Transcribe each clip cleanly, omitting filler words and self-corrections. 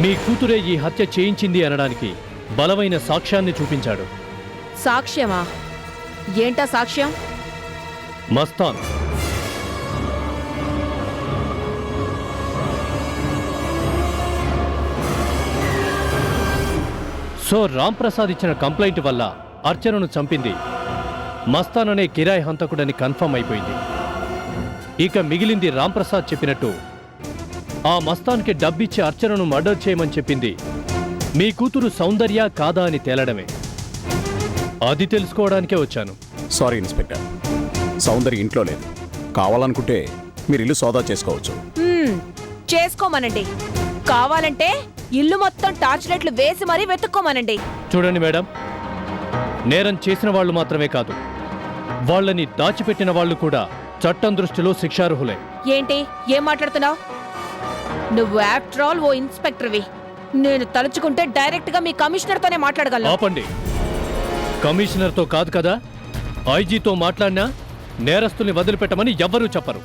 మీ కూతురే ఈ హత్య చేయించింది అనడానికి బలమైన సాక్ష్యాన్ని చూపించాడు. సాక్ష్యమా? ఏంటా సాక్ష్యం? మస్తాన్. సో రాంప్రసాద్ ఇచ్చిన కంప్లైంట్ వల్ల అర్చనను చంపింది మస్తాన్ అనే కిరాయి హంతకుడని కన్ఫర్మ్ అయిపోయింది. ఇక మిగిలింది రాంప్రసాద్ చెప్పినట్టు ఆ మస్తాన్కి డబ్బిచ్చి అర్చనను మర్డర్ చేయమని చెప్పింది మీ కూతురు సౌందర్య కాదా అని తేలడమే. అది తెలుసుకోవడానికే వచ్చాను. సారీ ఇన్స్పెక్టర్, సౌందర్య ఇంట్లో లేదు. కావాలనుకుంటే మీరు ఇల్లు సోదా చేసుకోవచ్చు. చేసుకోమనండి. కావాలంటే ఇల్లు మొత్తం టార్చ్ లైట్లు వేసి మరీ వెతుక్కోమనండి. చూడండి మేడం, నేరం చేసిన వాళ్ళు మాత్రమే కాదు, వాళ్ళని దాచిపెట్టిన వాళ్ళు కూడా చట్టం దృష్టిలో శిక్షార్హులే. ఏంటి ఏం మాట్లాడుతున్నావు? నువ్వు ఆఫ్టర్ ఆల్ ఓ ఇన్స్పెక్టర్వి. నేను తలుచుకుంటే డైరెక్ట్ గా మీ కమిషనర్తోనే మాట్లాడగలను. ఆపండి. కమిషనర్తో కాదు కదా, ఐజీతో మాట్లాడినా నేరస్తుల్ని వదిలిపెట్టమని ఎవ్వరూ చెప్పరు.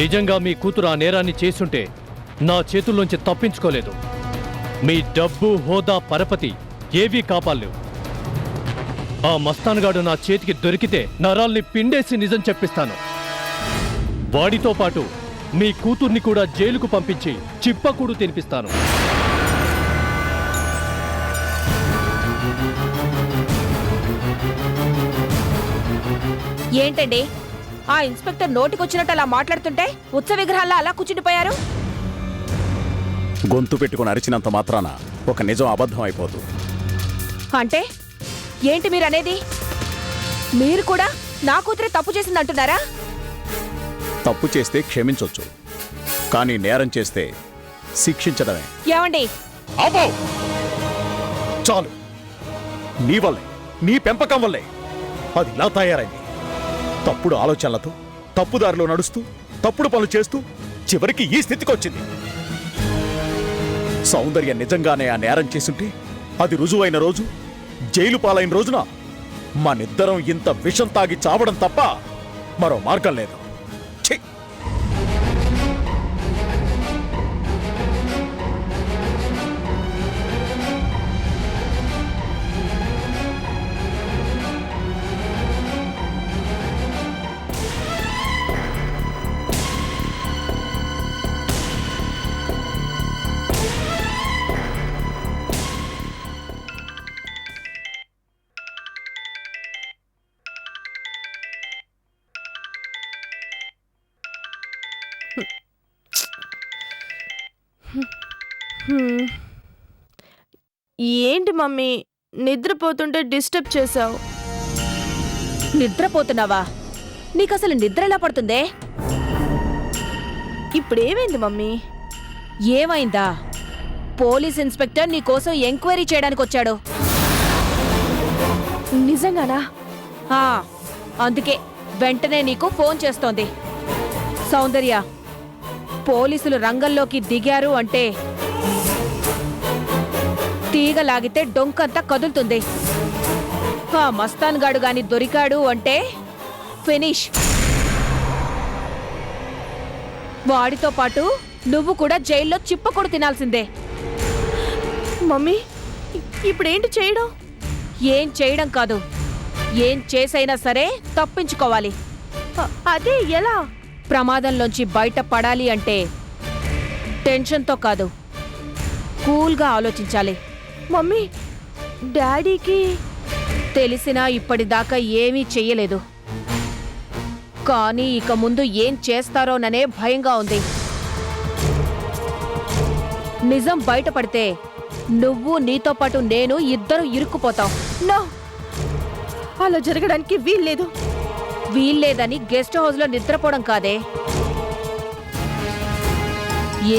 నిజంగా మీ కూతురు ఆ నేరాన్ని చేసుంటే నా చేతుల్లోంచి తప్పించుకోలేదు. మీ డబ్బు, హోదా, పరపతి ఏవీ కాపాడలేవు. ఆ మస్తాన్గాడు నా చేతికి దొరికితే నరాల్ని పిండేసి నిజం చెప్పిస్తాను. వాడితో పాటు మీ కూతుర్ని కూడా జైలుకు పంపించి చిప్పకూడు తినిపిస్తాను. ఏంటండి ఆ ఇన్స్పెక్టర్ నోటికొచ్చినట్టు అలా మాట్లాడుతుంటే ఉత్సవ విగ్రహాల్లో అలా కూర్చుండిపోయారు? గొంతు పెట్టుకుని అరిచినంత మాత్రాన ఒక నిజం అబద్ధం అయిపోదు. అంటే ఏంటి మీరనేది? మీరు కూడా నా కూతురే తప్పు చేసింది అంటున్నారా? తప్పు చేస్తే క్షమించొచ్చు, కానీ నేరం చేస్తే శిక్షించడమే. ఏమండి? అబ్బో! చాలు. నీ వల్లే, నీ పెంపకం వల్లే అది ఇలా తయారైంది. తప్పుడు ఆలోచనలతో తప్పుదారిలో నడుస్తూ తప్పుడు పనులు చేస్తూ చివరికి ఈ స్థితికి వచ్చింది. సౌందర్య నిజంగానే ఆ నేరం చేసుంటే అది రుజువైన రోజు, జైలు పాలైన రోజున మనిద్దరం ఇంత విషం తాగి చావడం తప్ప మరో మార్గం లేదు. ఛీ! ఏంటి మమ్మీ, నిద్రపోతుంటే డిస్టర్బ్ చేశావు? నిద్రపోతున్నావా? నీకసలు నిద్ర ఎలా పడుతుందే? ఇప్పుడేమైంది మమ్మీ? ఏమైందా? పోలీస్ ఇన్స్పెక్టర్ నీ కోసం ఎంక్వైరీ చేయడానికి వచ్చాడు. నిజంగానా? అందుకే వెంటనే నీకు ఫోన్ చేస్తోంది. సౌందర్య, పోలీసులు రంగంలోకి దిగారు అంటే తీగ లాగితే డొంకంతా కదులుతుంది. ఆ మస్తాన్ గాడు గాని దొరికాడు అంటే ఫినిష్. వాడితో పాటు నువ్వు కూడా జైల్లో చిప్పకూడు తినాల్సిందే. మమ్మీ, ఇప్పుడేంటి చేయడం? ఏం చేయడం కాదు, ఏం చేసైనా సరే తప్పించుకోవాలి. అదే ఎలా? ప్రమాదంలోంచి బయటపడాలి అంటే టెన్షన్తో కాదు, కూల్గా ఆలోచించాలి. మమ్మీ, డాడీకి తెలిసినా ఇప్పటిదాకా ఏమీ చెయ్యలేదు, కానీ ఇక ముందు ఏం చేస్తారోననే భయంగా ఉంది. నిజం బయటపడితే నువ్వు, నీతో పాటు నేను ఇద్దరు ఇరుక్కుపోతాం. నో, అలా జరగడానికి వీల్లేదు. వీల్లేదని గెస్ట్ హౌస్లో నిద్రపోవడం కాదే.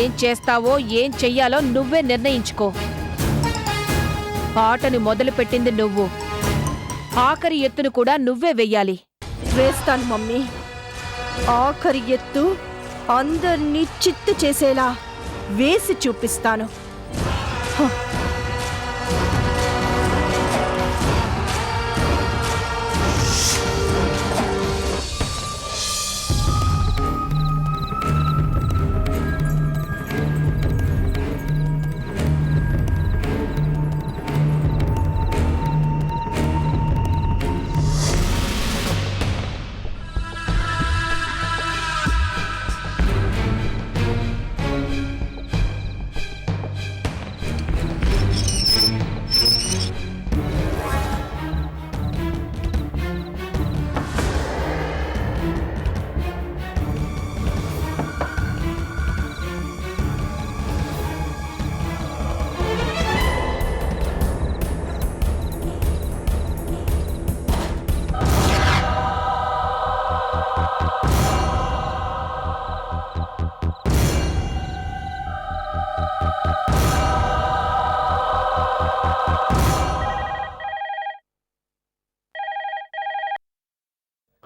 ఏం చేస్తావో ఏం చెయ్యాలో నువ్వే నిర్ణయించుకో. ఆటని మొదలుపెట్టింది నువ్వు, ఆఖరి ఎత్తును కూడా నువ్వే వెయ్యాలి. వేస్తాను మమ్మీ. ఆఖరి ఎత్తు అందర్నీ చిత్తు చేసేలా వేసి చూపిస్తాను.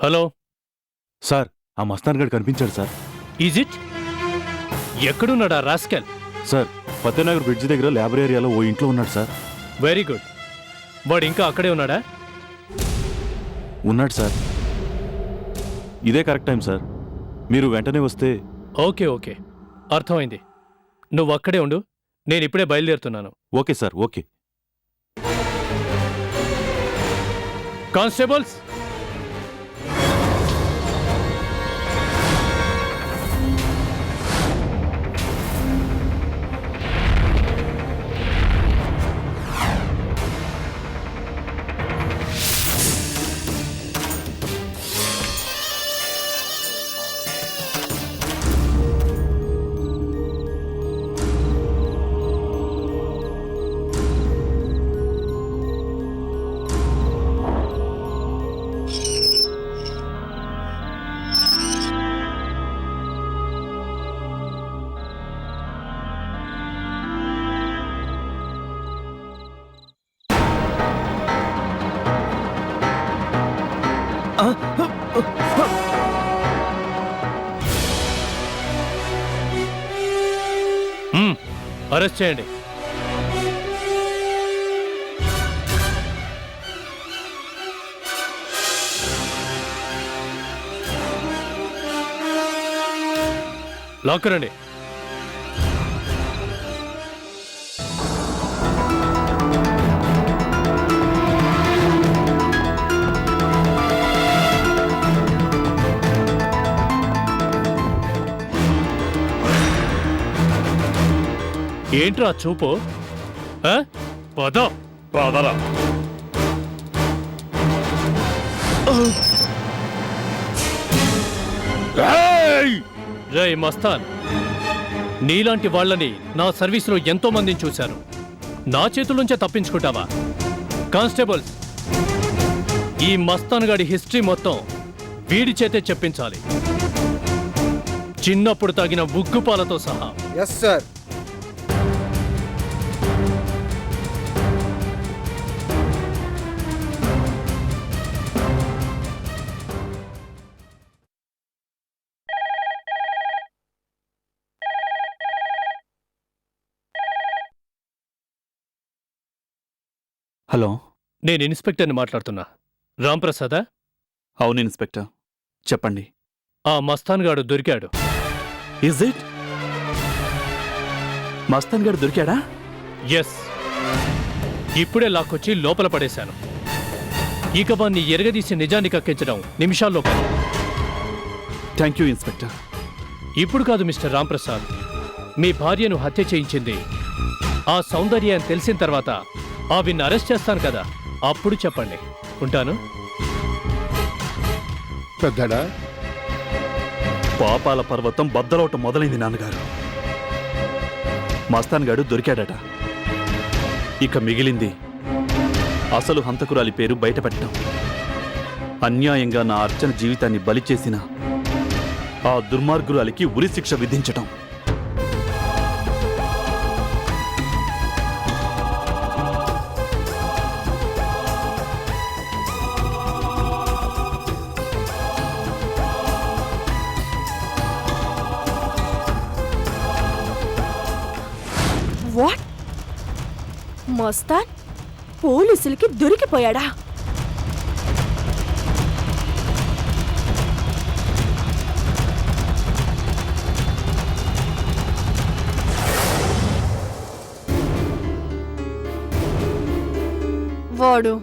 హలో, సార్ ఆ మస్తాన్ గడు కనిపించాడు సార్. Is it? ఎక్కడున్నాడా రాస్కెల్? సార్ ఫతేనగర్ బ్రిడ్జ్ దగ్గర లేబర్ ఏరియాలో ఓ ఇంట్లో ఉన్నాడు సార్. Very good. వాడు ఇంకా అక్కడే ఉన్నాడా? ఉన్నాడు సార్. ఇదే కరెక్ట్ టైం సార్, మీరు వెంటనే వస్తే. ఓకే ఓకే, అర్థమైంది. నువ్వు అక్కడే ఉండు, నేను ఇప్పుడే బయలుదేరుతున్నాను. Okay sir, okay. Constables, arrest చేయండి. లాక్కరండి. ఏంట్రా చూపు? ఆ? పద పదరా. రేయ్ మస్తాన్, నీలాంటి వాళ్ళని నా సర్వీసులో ఎంతో మందిని చూశాను. నా చేతుల్లోంచే తప్పించుకుంటావా? కానిస్టేబుల్స్, ఈ మస్తాన్ గాడి హిస్టరీ మొత్తం వీడి చేతే చెప్పించాలి, చిన్నప్పుడు తాగిన ఉగ్గుపాలతో సహా. Yes sir. హలో, నేను ఇన్స్పెక్టర్ని మాట్లాడుతున్నా. రాంప్రసాదా? అవును ఇన్స్పెక్టర్, చెప్పండి. ఆ మస్తాన్ గాడు దొరికాడు. Is it? మస్తాన్ గడు దొరికాడా? ఎస్, ఇప్పుడే లాక్కొచ్చి లోపల పడేశాను. ఇక వాణ్ణి ఎరగదీసి నిజాన్ని కక్కించడం నిమిషాల్లో పని. Thank you inspector. ఇప్పుడు కాదు మిస్టర్ రాంప్రసాద్, మీ భార్యను హత్య చేయించింది ఆ సౌందర్య అని తెలిసిన తర్వాత ఆవిని అరెస్ట్ చేస్తాను కదా, అప్పుడు చెప్పండి. ఉంటాను. పెద్దడా, పాపాల పర్వతం బద్దలవటం మొదలైంది నాన్నగారు. మస్తాన్ గాడు దొరికాడట. ఇక మిగిలింది అసలు హంతకురాలి పేరు బయటపెట్టడం. అన్యాయంగా నా అర్చన జీవితాన్ని బలి చేసిన ఆ దుర్మార్గురాలికి ఉరిశిక్ష విధించటం. వాట్? మస్తాన్ పోలీసులకి దొరికిపోయాడా? వాడు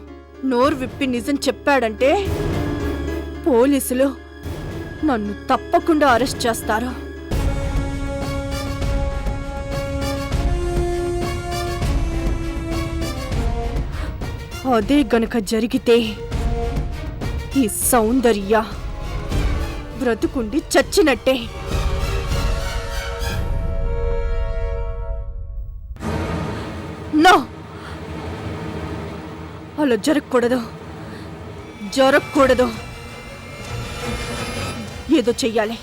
నోరు విప్పి నిజం చెప్పాడంటే పోలీసులు నన్ను తప్పకుండా అరెస్ట్ చేస్తారు. అదే గనక జరిగితే ఈ సౌందర్య బ్రతుకుండి చచ్చినట్టే. నో, అలా జరగకూడదు, జరగకూడదు. ఏదో చెయ్యాలి,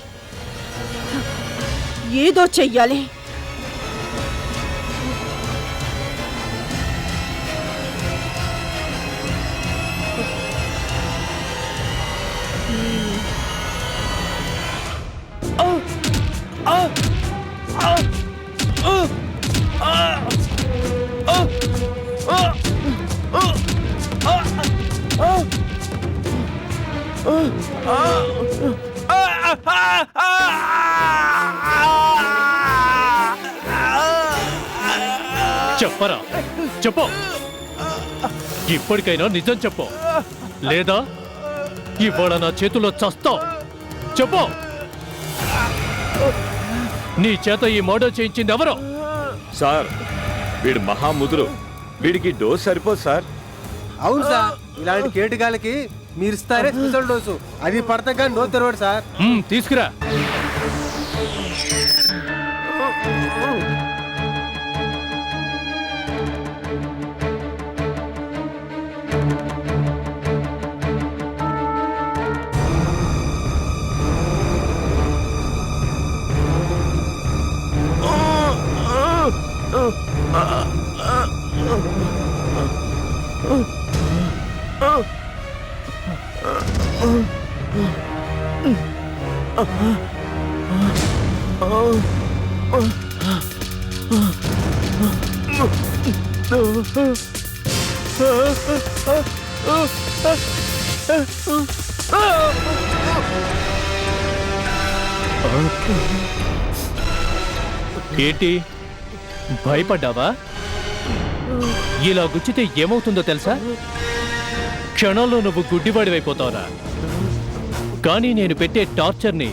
ఏదో చెయ్యాలి. చెప్పరా చెప్పు ఇప్పటికైనా నిజం చెప్పు లేదా ఇవాళ నా చేతుల్లో చస్తావు చెప్పు నీ చేత ఈ మర్డర్ చేయించింది ఎవరో సార్ వీడు మహాముదురు, వీడికి డోస్ సరిపోదు సార్. అవును సార్, ఇలాంటి కేటుగాలకి మీరు ఇస్తారే స్పెషల్ డోసు, అది పడతా కానీ నో తెరవడు సార్. తీసుకురా. ఏంటి భయపడ్డావా? ఇలా గుచ్చితే ఏమవుతుందో తెలుసా? క్షణంలో నువ్వు గుడ్డివాడివైపోతావురా. కానీ నేను పెట్టే టార్చర్ని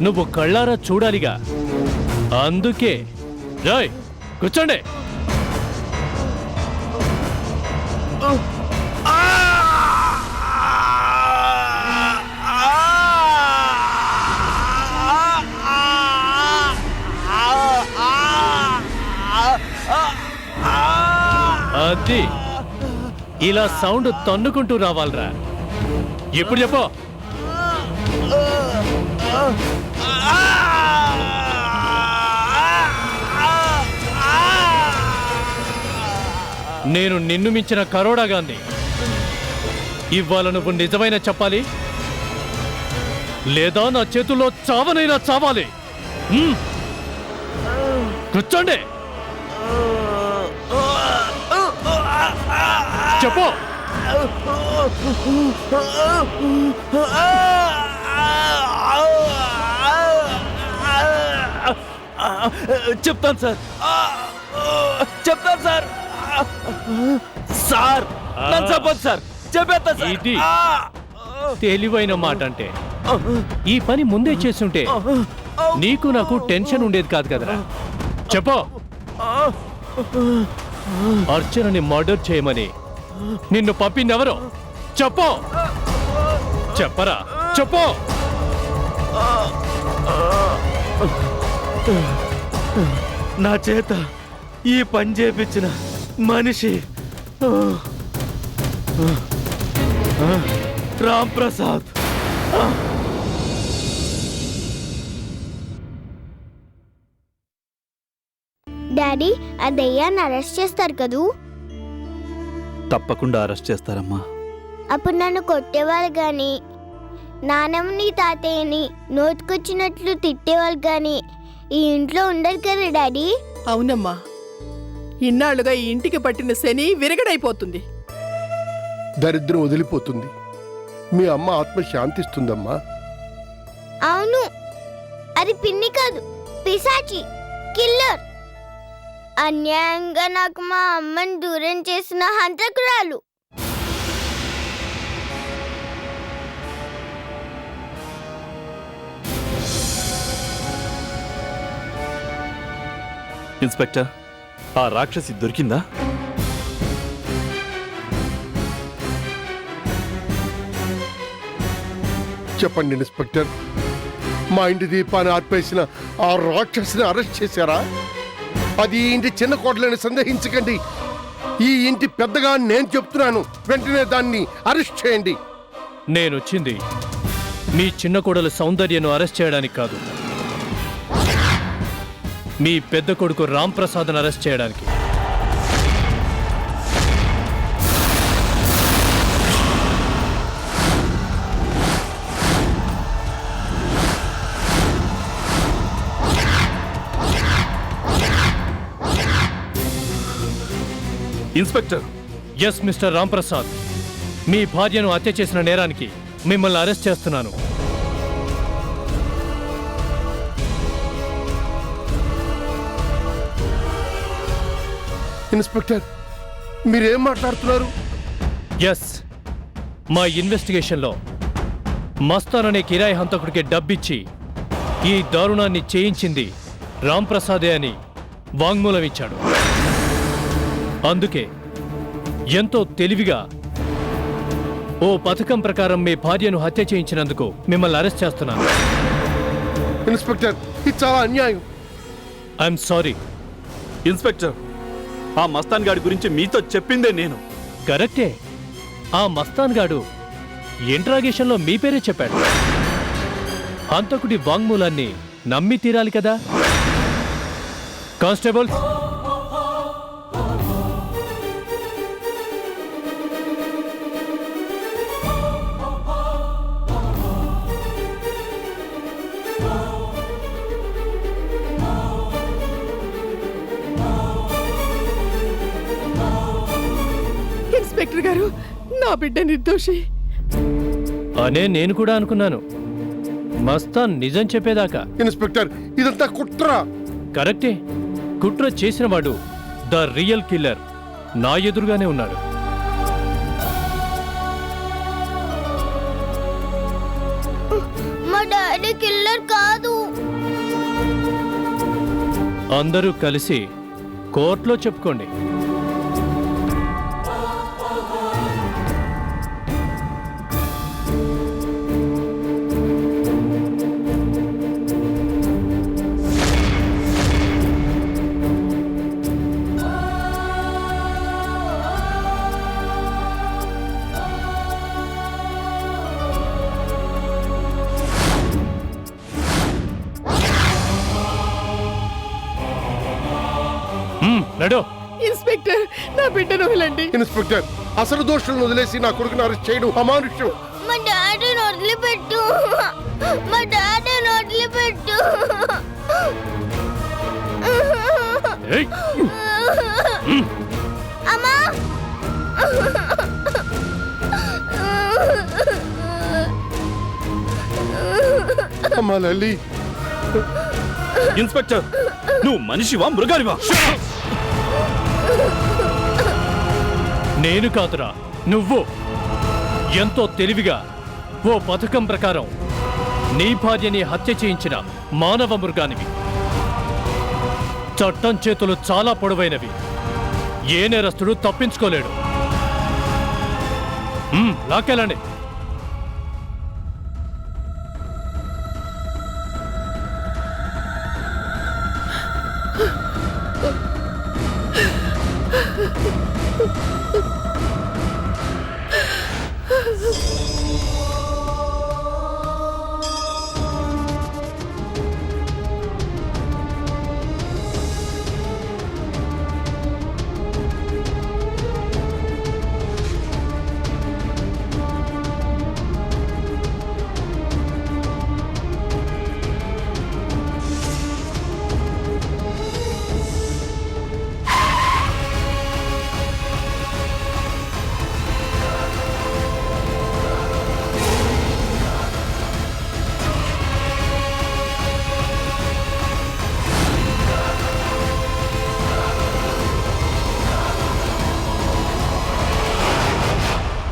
నువ్వు కళ్ళారా చూడాలిగా. అందుకే రాయ్ కూర్చోండి. అది ఇలా సౌండ్ తన్నుకుంటూ రావాలరా. ఎప్పుడు చెప్పు. నేను నిన్ను మించిన కరోడాగాన్ని. ఇవాళ నువ్వు నిజమైన చెప్పాలి లేదా నా చేతుల్లో చావనైనా చావాలి. కూర్చోండి. చెప్పు. చెప్తాను సార్, చెప్తాను సార్. సార్ నన్ను చెప్పండి సార్, చెప్పేస్తా సార్. ఇది తెలివైన మాట అంటే. ఈ పని ముందే చేస్తుంటే నీకు నాకు టెన్షన్ ఉండేది కాదు కదరా. చెప్పు. అర్చనని మర్డర్ చేయమని నిన్ను పంపిందెవరో చెప్పు. చెప్పరా చెప్పు. నా చేత ఈ పని చేపించిన మనిషి రామ్ ప్రసాద్. డాడీ, ఆ దయ్యాన్ని అరెస్ట్ చేస్తారు కదూ? తప్పకుండా అరెస్ట్ చేస్తారమ్మా. అప్పుడు నన్ను కొట్టేవాళ్ళు గాని, నానమ్మని తాతయ్యని నోటుకొచ్చినట్లు తిట్టేవాళ్ళు గాని ఈ ఇంట్లో ఉండరు కదా డాడీ? అవునమ్మా, ఇన్నాళ్ళుగా ఈ ఇంటికి పట్టిన శని విరగడైపోతుంది. దరిద్రం వదిలిపోతుంది. మీ అమ్మ ఆత్మ శాంతిస్తుందమ్మా. అవును, అది పిన్ని కాదు, పిశాచి, కిల్లర్. అన్యాయంగా నాకు మా అమ్మని దూరం చేసిన హంతకురాలు. ఇన్స్పెక్టర్, ఆ రాక్షసి దొరికిందా? చెప్పండి ఇన్స్పెక్టర్, మా ఇంటి దీపాన్ని ఆర్పేసిన ఆ రాక్షసిని అరెస్ట్ చేశారా? అది ఈ ఇంటి చిన్న కోటలని సందేహించకండి. ఈ ఇంటి పెద్దగా నేను చెప్తున్నాను, వెంటనే దాన్ని అరెస్ట్ చేయండి. నేనొచ్చింది మీ చిన్న కొడలు సౌందర్యను అరెస్ట్ చేయడానికి కాదు, మీ పెద్ద కొడుకు రామ్ ప్రసాద్ను అరెస్ట్ చేయడానికి. Inspector. Yes mister Ram Prasad, మీ భార్యను హత్య చేసిన నేరానికి మిమ్మల్ని అరెస్ట్ చేస్తున్నాను. ఇన్స్పెక్టర్ మీరేం మాట్లాడుతున్నారు? ఎస్, మా ఇన్వెస్టిగేషన్లో మస్తాన్ అనే కిరాయి హంతకుడికి డబ్బిచ్చి ఈ దారుణాన్ని చేయించింది రాంప్రసాదే అని వాంగ్మూలం ఇచ్చాడు. అందుకే ఎంతో తెలివిగా ఓ పథకం ప్రకారం మీ భార్యను హత్య చేయించినందుకు మిమ్మల్ని అరెస్ట్ చేస్తున్నాను. ఇన్స్పెక్టర్ ఇది చాలా అన్యాయం. I'm sorry. ఇన్స్పెక్టర్, ఆ మస్తాన్ గాడి గురించి మీతో చెప్పిందే నేను. కరెక్టే, ఆ మస్తాన్ గాడు ఇంట్రాగేషన్లో మీ పేరే చెప్పాడు. హంతకుడి వాంగ్మూలాన్ని నమ్మి తీరాలి కదా. కానిస్టేబుల్స్, ఇన్స్పెక్టర్ గారు, నా బిడ్డ నిర్దోషి. అనే నేను కూడా అనుకున్నాను, మస్తాన్ నిజం చెప్పేదాకా. ఇన్స్పెక్టర్ ఇదంతా కుట్ర. కరెక్టే, కుట్ర చేసినవాడు ద రియల్ కిల్లర్ నా ఎదురుగానే ఉన్నాడు. మా డాడీ కిల్లర్ కాదు. అందరూ కలిసి కోర్టులో చెప్పుకోండి. నడు. ఇన్స్పెక్టర్, నా బిడ్డను వదలండి. ఇన్స్పెక్టర్ అసలు దోషులను వదిలేసి నా కొడుకుని అరెస్ట్ చేయడం అమానుష్యం. మా డాడీని వదిలిపెట్టు. మా డాడీని వదిలిపెట్టు. ఏయ్! అమ్మా. అమ్మా లల్లి. ఇన్స్పెక్టర్, నువ్వు మనిషివా మృగానివా? నేను కాదురా, నువ్వు ఎంతో తెలివిగా ఓ పథకం ప్రకారం నీ భార్యని హత్య చేయించిన మానవ మృగానివి. చట్టం చేతులు చాలా పొడవైనవి. ఏ నేరస్తుడు తప్పించుకోలేడు. లాక్కెళ్ళండి.